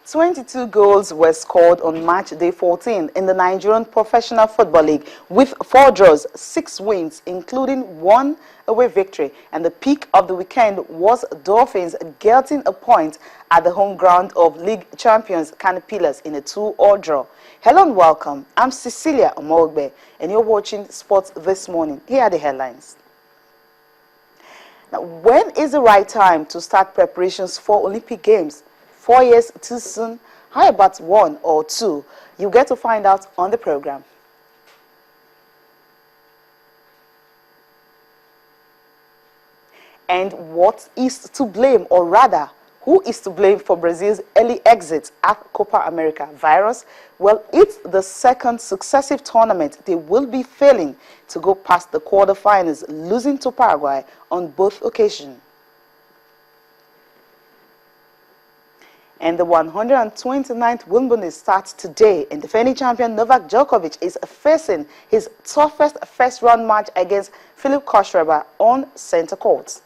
22 goals were scored on match day 14 in the Nigerian Professional Football League with 4 draws, 6 wins, including 1 away victory. And the peak of the weekend was Dolphins getting a point at the home ground of league champions Caterpillars in a 2-2 draw. Hello and welcome. I'm Cecilia Omogbe and you're watching Sports This Morning. Here are the headlines. Now, when is the right time to start preparations for Olympic Games? 4 years too soon? How about 1 or 2? You get to find out on the program. And what is to blame, or rather, who is to blame for Brazil's early exit at Copa America? Virus? Well, it's the second successive tournament they will be failing to go past the quarterfinals, losing to Paraguay on both occasions. And the 129th Wimbledon starts today, and defending champion Novak Djokovic is facing his toughest first-round match against Philip Kohlschreiber on center court.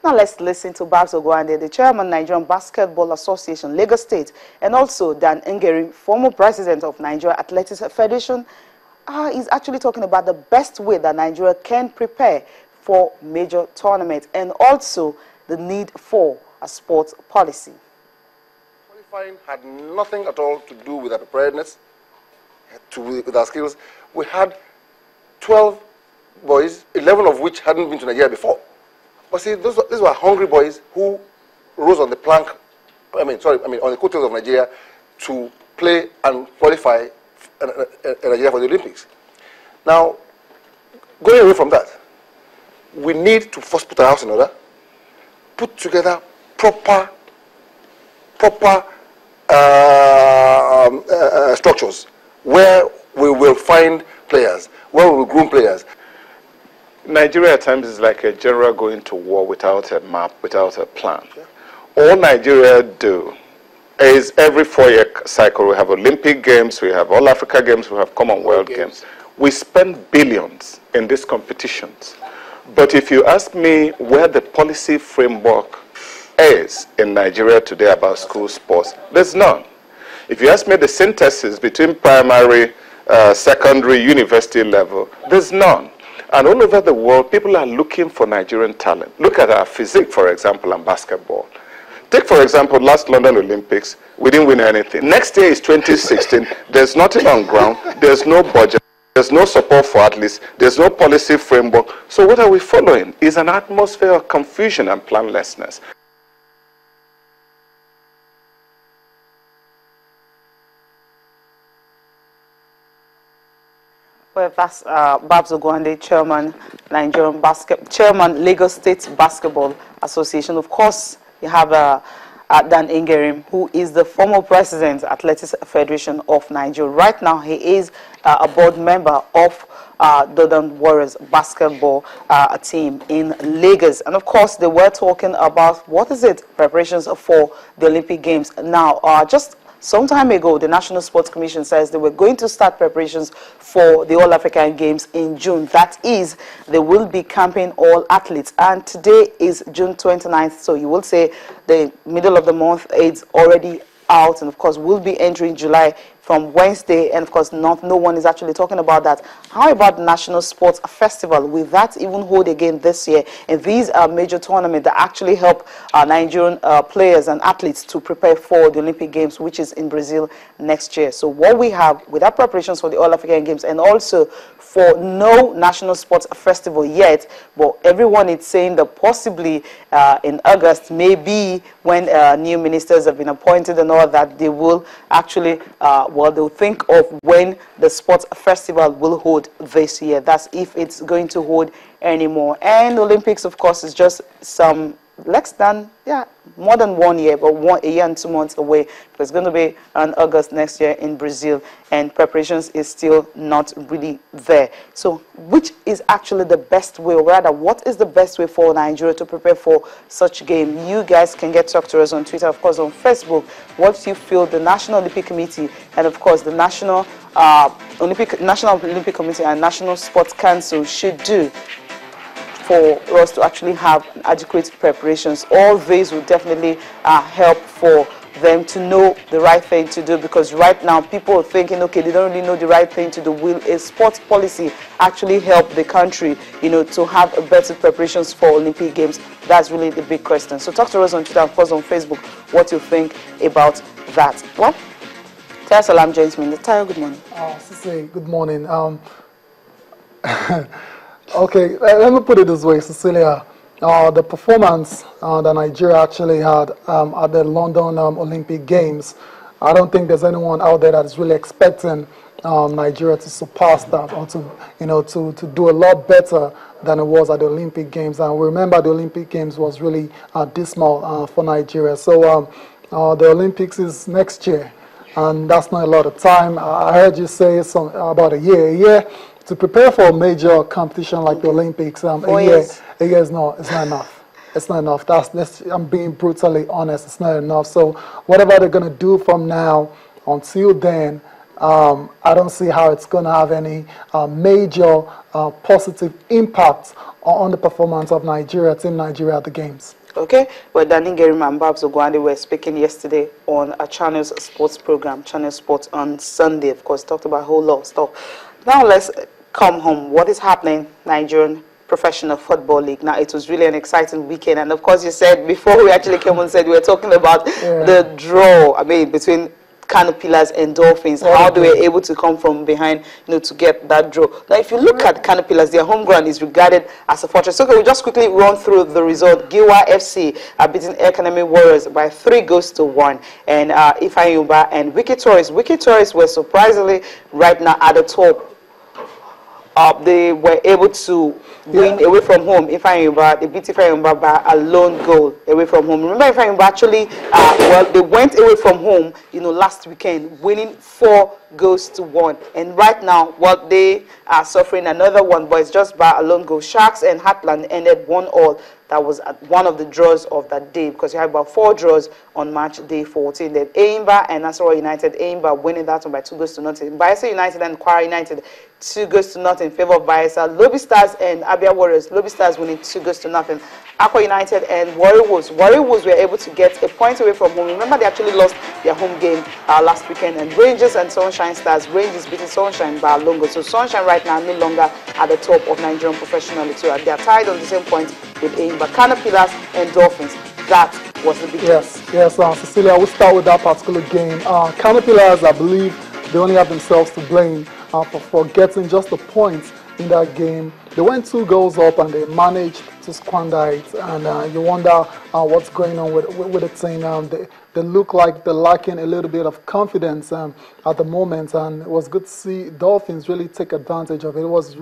Now let's listen to Babs Ogwande, the chairman Nigerian Basketball Association, Lagos State, and also Dan Ngeri, former president of Nigeria Athletics Federation. He's actually talking about the best way that Nigeria can prepare for major tournaments and also the need for a sports policy. Qualifying had nothing at all to do with our preparedness, with our skills. We had 12 boys, 11 of which hadn't been to Nigeria before. But see, these were hungry boys who rose on the plank, on the coattails of Nigeria to play and qualify Nigeria for the Olympics. Now, going away from that, we need to first put our house in order, put together proper structures where we will find players, where we will groom players. Nigeria at times is like a general going to war without a map, without a plan. Yeah. All Nigeria do is every 4-year cycle we have Olympic Games, we have All Africa Games, we have Commonwealth Games. We spend billions in these competitions. But if you ask me where the policy framework is in Nigeria today about school sports, there's none. If you ask me the synthesis between primary, secondary, university level, there's none. And all over the world, people are looking for Nigerian talent. Look at our physique, for example, and basketball. Take, for example, last London Olympics, we didn't win anything. Next year is 2016, there's nothing on ground, there's no budget, there's no support for athletes, there's no policy framework. So what are we following? Is an atmosphere of confusion and planlessness. Well, that's Babs Ogwande, chairman, chairman, Lagos State Basketball Association. Of course, you have Dan Ngeri, who is the former president, Athletics Federation of Nigeria. Right now, he is a board member of Dodan Warriors basketball team in Lagos. And of course, they were talking about preparations for the Olympic Games. Now, just some time ago, the National Sports Commission says they were going to start preparations for the All-African Games in June. That is, they will be camping all athletes. And today is June 29th, so you will say the middle of the month is already out. And of course, we'll be entering July from Wednesday. And of course, no one is actually talking about that. How about the National Sports Festival? Will that even hold again this year? And these are major tournaments that actually help Nigerian players and athletes to prepare for the Olympic Games, which is in Brazil next year. So what we have with our preparations for the All-African Games and also for no National Sports Festival yet, but everyone is saying that possibly in August, maybe when new ministers have been appointed and all that, they will actually they'll think of when the sports festival will hold this year. That's if it's going to hold anymore. And Olympics, of course, is just less than, more than 1 year, but 1 year and 2 months away. It's going to be in August next year in Brazil, and preparations is still not really there. So which is actually the best way, or rather, what is the best way for Nigeria to prepare for such game? You guys can get talk to us on Twitter, of course, on Facebook. What do you feel the National Olympic Committee and, of course, the National Olympic Committee and National Sports Council should do for us to actually have adequate preparations? All these will definitely help for them to know the right thing to do, because right now people are thinking, okay, they don't really know the right thing to do. Will a sports policy actually help the country, to have a better preparations for Olympic Games? That's really the big question. So talk to us on Twitter, of course on Facebook, what you think about that. Well, Taya Salam joins me. Taya, good morning. Cecilia, good morning. Okay, let me put it this way, Cecilia. The performance that Nigeria actually had at the London Olympic Games, I don't think there's anyone out there that is really expecting Nigeria to surpass that, or to do a lot better than it was at the Olympic Games. And remember, the Olympic Games was really dismal for Nigeria. So the Olympics is next year, and that's not a lot of time. I heard you say about a year to prepare for a major competition like the Olympics. A year is not enough. It's not enough. I'm being brutally honest. It's not enough. So whatever they're going to do from now until then, I don't see how it's going to have any major positive impact on the performance of Team Nigeria at the Games. Okay, well, Danny Ngerim and Babs Ogwande were speaking yesterday on a Channel's sports program, Channel Sports, on Sunday. Of course, talked about a whole lot of stuff. Now let's come home. What is happening, Nigerian Professional Football League? Now, it was really an exciting weekend, and of course, you said before we actually came on, said we were talking about the draw. Between Caterpillars and Dolphins, how they were able to come from behind, to get that draw. Now, if you look at Caterpillars, their home ground is regarded as a fortress. Okay, we'll just quickly run through the result. Giwa FC are beating Academy Warriors by 3-1, and Ifeanyi and Wiki Tourists. Wiki Tourists were surprisingly right now at the top. They were able to win away from home. Ifeanyi, they beat Ifeanyi by a lone goal away from home. Remember, Ifeanyi actually, they went away from home, last weekend, winning 4-1. And right now, they are suffering another one, but it's just by a lone goal. Sharks and Heartland ended 1-1. That was one of the draws of that day, because you had about 4 draws on match day 14. Then Aimba and Nasarawa United, Aimba winning that one by 2-0. Bayelsa United and Kwara United, 2-0 in favor of Bayelsa. Lobby Stars and Abia Warriors, Lobby Stars winning 2-0. Aqua United and Warri Wolves. Warri Wolves were able to get a point away from home. Remember, they actually lost their home game last weekend. And Rangers and Sunshine Stars, Rangers beating Sunshine by a long goal. So Sunshine right now no longer at the top of Nigerian Professional League. So they are tied on the same point with Aimba. Caterpillars and Dolphins. That was the big Yes, Cecilia, we'll start with that particular game. Caterpillars, I believe, they only have themselves to blame for getting just a point in that game. They went 2 goals up and they managed to squander it, and you wonder what's going on with the team. They look like they're lacking a little bit of confidence at the moment, and it was good to see Dolphins really take advantage of it. It was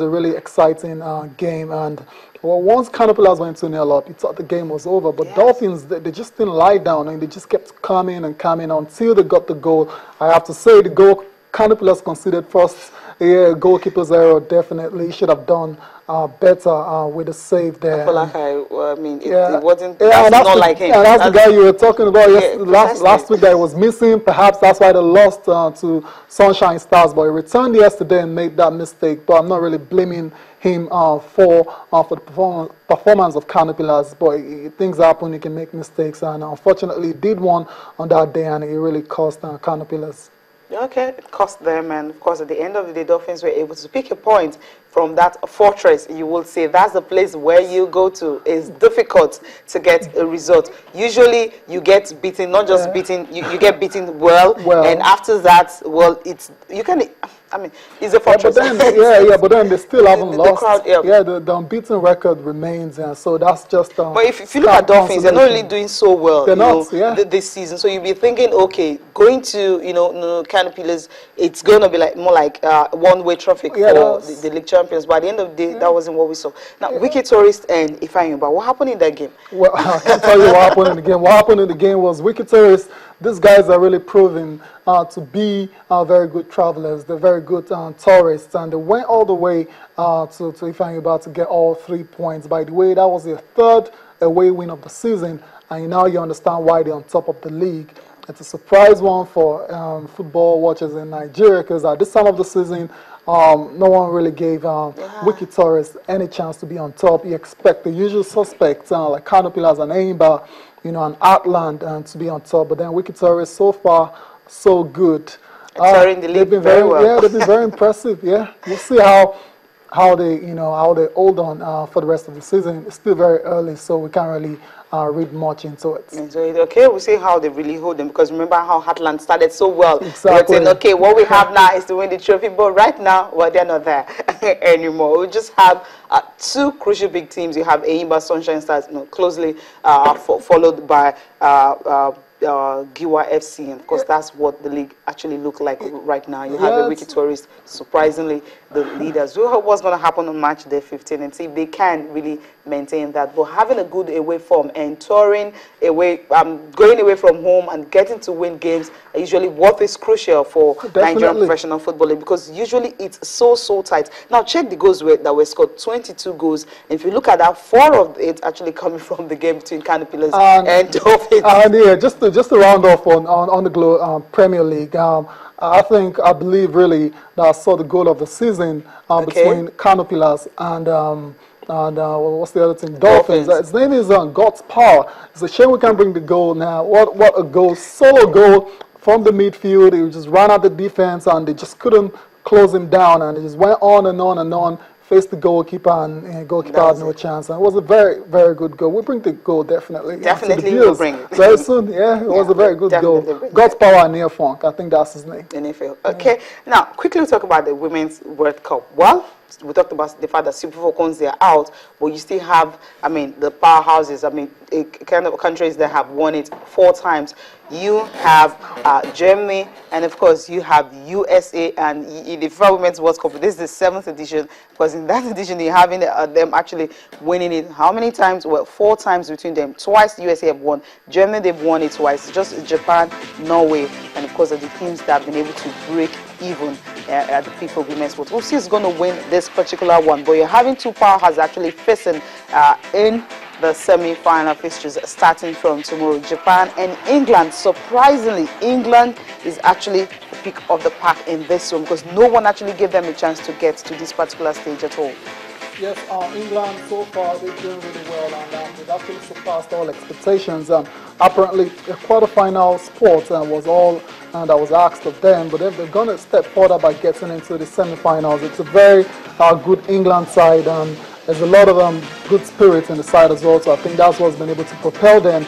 a really exciting game, and once Caterpillars went 2-0 up, you thought the game was over, but Dolphins, they just didn't lie down, and they just kept coming until they got the goal. I have to say, the goal Caterpillars conceded first. Goalkeeper's error, definitely should have done better with the save there. I feel like it wasn't. That's not like him. And that's the guy you were talking about last week that was missing. Perhaps that's why they lost to Sunshine Stars. But he returned yesterday and made that mistake. But I'm not really blaming him for the performance of Caterpillars. But things happen. You can make mistakes, and unfortunately, he did one on that day, and it really cost Caterpillars. Okay, it cost them, and of course at the end of the day, Dolphins were able to pick a point from that fortress. You will say that's the place where you go to. It's difficult to get a result. Usually you get beaten, not just beaten, you get beaten well, and after that, it's a fortress. But then, but then they still haven't lost. Crowd, the unbeaten record remains, so that's just. But if you look at Dolphins, they're not really doing so well. They're not, this season. So you'll be thinking, okay, going to Caterpillars, it's going to be more like one-way traffic for the league champions. But at the end of the day, that wasn't what we saw. Now, Wiki Tourists and Ifeanyi, what happened in that game? Well, I can't tell you what happened in the game. What happened in the game was Wiki Tourists. These guys are really proven to be very good travelers. They're very good tourists, and they went all the way to Ifeanyi to get all 3 points. By the way, that was their 3rd away win of the season, and now you understand why they're on top of the league. It's a surprise one for football watchers in Nigeria, because at this time of the season, no one really gave Wiki Torres any chance to be on top. You expect the usual suspects like Canopilas and Aimba, you know, and Atland to be on top. But then Wiki Torres so far so good. Touring the league they've been very well. Yeah, they've been very impressive. Yeah, we'll see how they hold on for the rest of the season. It's still very early, so we can't really read much into it. Okay, we'll see how they really hold them, because remember how Heartland started so well. Exactly. Saying, okay, what we have now is to win the trophy, but right now, well, they're not there anymore. We just have two crucial big teams. You have Eimba Sunshine Stars, closely followed by Giwa FC, and of course that's what the league actually look like right now. You have the Wiki Tourists, surprisingly the leaders. We'll hope what's going to happen on match day 15 and see if they can really maintain that. But having a good away form and touring away, going away from home and getting to win games are usually what is crucial for Nigerian Professional Football League, because usually it's so tight. Now check the goals that were scored, 22 goals. And if you look at that, 4 of it actually coming from the game between Canopilas and Dolphins. Yeah, just to round off on the Premier League, I believe really that I saw the goal of the season between Canopilas and what's the other team? Dolphins. His name is God's Power. It's a shame we can't bring the goal now. What a goal! Solo goal from the midfield. He just ran out the defense and they just couldn't close him down, and it just went on and on and on. Faced the goalkeeper, and goalkeeper had no chance. And it was a very, very good goal. We'll bring the goal definitely. Definitely we'll bring it. Very soon, yeah. It was a very good goal. God's Power and Neil Funk, I think that's his name. Okay, now quickly talk about the Women's World Cup. Well, we talked about the fact that Super Falcons, they're out, but you still have, the powerhouses, kind of countries that have won it 4 times. You have Germany, and of course you have USA, and in the FIFA Women's World Cup, this is the 7th edition, because in that edition you're having them actually winning it. How many times? Well, 4 times between them. Twice USA have won. Germany, they've won it twice. Just Japan, Norway, and of course are the teams that have been able to break even at the FIFA Women's World Cup. We'll see who's going to win this particular one, but you're having 2 powerhouses actually facing in the semi-final fixtures starting from tomorrow. Japan and England. Surprisingly, England is actually the pick of the pack in this one, because no one actually gave them a chance to get to this particular stage at all. Yes, England so far they're doing really well, and they've actually surpassed all expectations. Apparently, a quarterfinal spot was all that was asked of them, but they've gone a step further by getting into the semi-finals. It's a very good England side, and there's a lot of good spirit in the side as well, so I think that's what's been able to propel them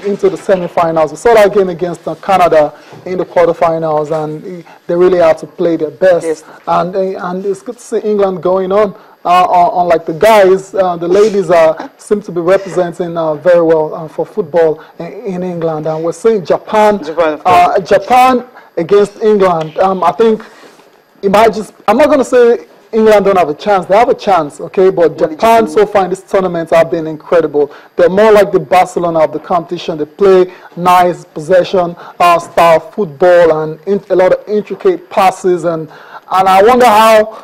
into the semi-finals. We saw that game against Canada in the quarterfinals, and they really had to play their best. Yes. And it's good to see England going on. Unlike the guys, the ladies seem to be representing very well for football in England. And we're seeing Japan against England. I think it might I'm not going to say England don't have a chance. They have a chance, okay? But Japan so far in this tournament have been incredible. They're more like the Barcelona of the competition. They play nice possession style football and a lot of intricate passes. And I wonder how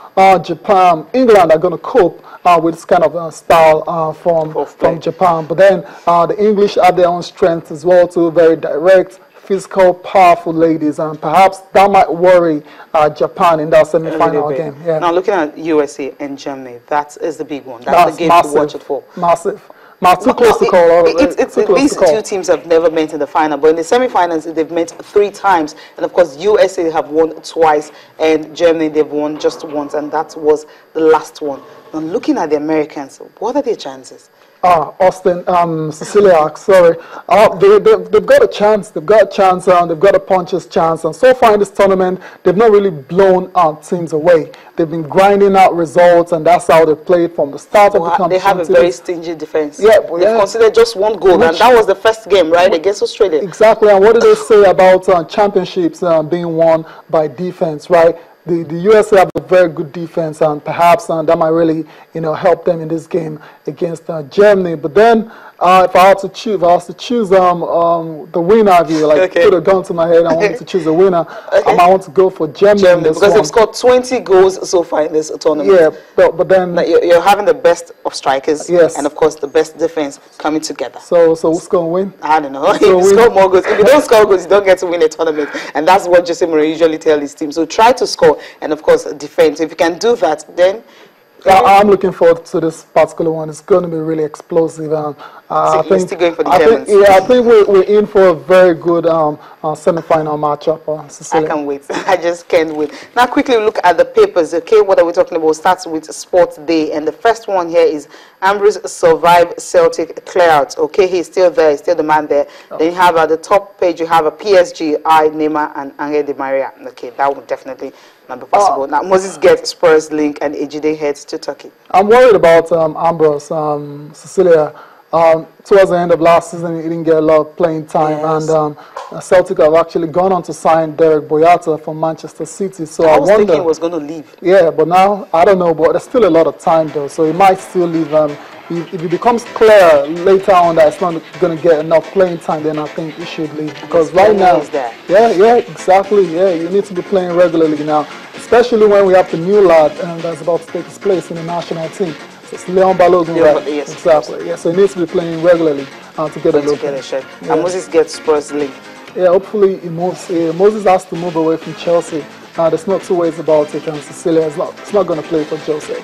England are going to cope with this kind of style from Japan. But then the English have their own strengths as well too, very direct, physical, powerful ladies, and perhaps that might worry Japan in that semi-final game. Yeah. Now looking at USA and Germany, that is the big one. That's the game massive, to watch it for. Massive. Too close to call. These 2 teams have never met in the final, but in the semi-finals they've met 3 times, and of course USA have won twice, and Germany they've won just once, and that was the last one. Now looking at the Americans, what are their chances? Cecilia, sorry. They've got a chance. They've got a puncher's chance. And so far in this tournament, they've not really blown teams away. They've been grinding out results, and that's how they played from the start of the competition. They have a very stingy defense. Yeah, they've considered just 1 goal, and that was the first game, right, against Australia. Exactly. And what did they say about championships being won by defense, right? The USA have a very good defense, and perhaps that might really, help them in this game against Germany. But then If I had to choose, if I was to choose the winner, if you like put a gun to my head, I want to choose a winner. I might want to go for Germany. Because they've scored 20 goals so far in this tournament. Yeah, but then like you're having the best of strikers, yes, and of course the best defense coming together. So who's gonna win? I don't know. If you score more goals, if you don't score goals, you don't get to win a tournament, and that's what Jose Mourinho usually tells his team. So try to score, and of course defend. So if you can do that, then. I'm looking forward to this particular one. It's going to be really explosive. I think, still going for the Germans. I think we're in for a very good semi-final matchup. I can't wait. I just can't wait. Now, quickly look at the papers. Okay, what are we talking about? Starts with Sports Day, and the first one here is Ambrose survived Celtic clearout. Okay, he's still there. He's still the man there. Oh. Then you have at the top page, you have a PSG, Neymar, and Angel Di Maria. Okay, that would definitely not be possible. Now, Moses gets Spurs link, and Ejide heads to Turkey. I'm worried about Ambrose, Cecilia. Towards the end of last season, he didn't get a lot of playing time, yes. And Celtic have actually gone on to sign Derek Boyata from Manchester City. So I was thinking he was going to leave. Yeah, but now I don't know, but there's still a lot of time though, so he might still leave. If it becomes clear later on that it's not going to get enough playing time, then I think he should leave. Because right now, yeah, exactly. Yeah, you need to be playing regularly now, especially when we have the new lad that's about to take his place in the national team. So it's Leon Balogun, right? Yes, exactly. Yeah, so he needs to be playing regularly to get a look. Yeah. And Moses gets Spurs link. Yeah, hopefully he moves. Moses has to move away from Chelsea. There's not two ways about it, and Cecilia is not going to play for Chelsea.